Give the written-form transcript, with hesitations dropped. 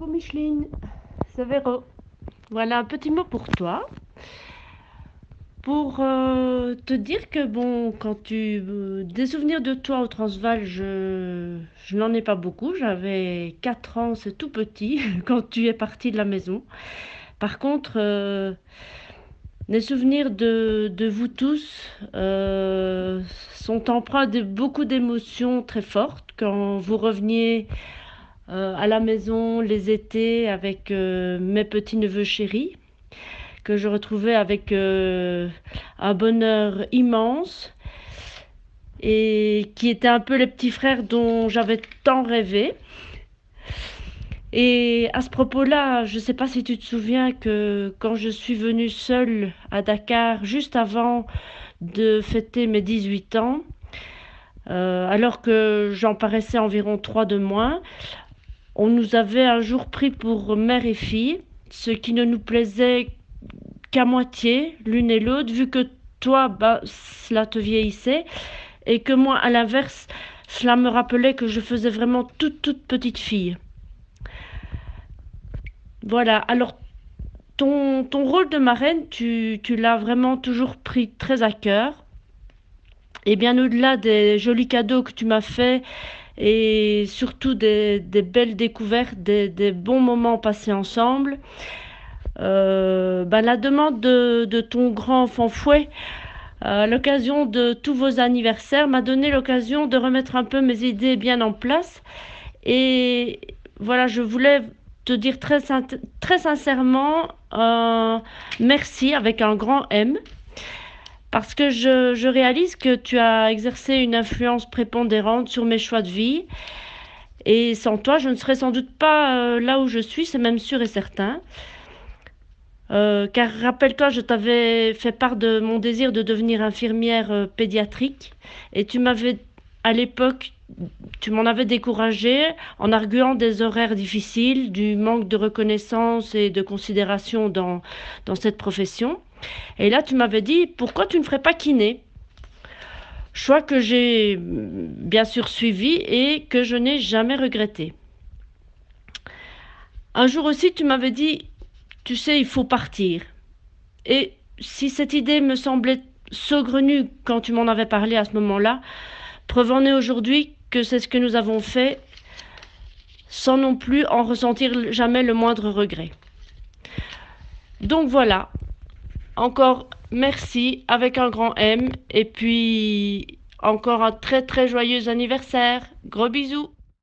Coucou Micheline, c'est Véro. Voilà un petit mot pour toi, pour te dire que bon, quand des souvenirs de toi au Transvaal, je n'en ai pas beaucoup. J'avais 4 ans, c'est tout petit, quand tu es partie de la maison. Par contre, les souvenirs de vous tous sont empreints de beaucoup d'émotions très fortes quand vous reveniez à la maison les étés avec mes petits-neveux chéris, que je retrouvais avec un bonheur immense et qui étaient un peu les petits frères dont j'avais tant rêvé. Et à ce propos-là, je ne sais pas si tu te souviens que quand je suis venue seule à Dakar, juste avant de fêter mes 18 ans, alors que j'en paraissais environ 3 de moins, on nous avait un jour pris pour mère et fille, ce qui ne nous plaisait qu'à moitié, l'une et l'autre, vu que toi, bah, cela te vieillissait, et que moi, à l'inverse, cela me rappelait que je faisais vraiment toute petite fille. Voilà, alors ton rôle de marraine, tu l'as vraiment toujours pris très à cœur. Et bien au-delà des jolis cadeaux que tu m'as faits et surtout des belles découvertes, des bons moments passés ensemble, la demande de ton grand enfant fouet à l'occasion de tous vos anniversaires m'a donné l'occasion de remettre un peu mes idées bien en place. Et voilà, je voulais te dire très sincèrement merci avec un grand M. Parce que je réalise que tu as exercé une influence prépondérante sur mes choix de vie. Et sans toi, je ne serais sans doute pas là où je suis, c'est même sûr et certain. Car rappelle-toi, je t'avais fait part de mon désir de devenir infirmière pédiatrique. Et tu m'avais, à l'époque, tu m'en avais découragée en arguant des horaires difficiles, du manque de reconnaissance et de considération dans cette profession. Et là, tu m'avais dit, pourquoi tu ne ferais pas kiné? Choix que j'ai bien sûr suivi et que je n'ai jamais regretté. Un jour aussi, tu m'avais dit, tu sais, il faut partir. Et si cette idée me semblait saugrenue quand tu m'en avais parlé à ce moment-là, preuve en est aujourd'hui que c'est ce que nous avons fait sans non plus en ressentir jamais le moindre regret. Donc voilà, encore merci avec un grand M et puis encore un très joyeux anniversaire. Gros bisous.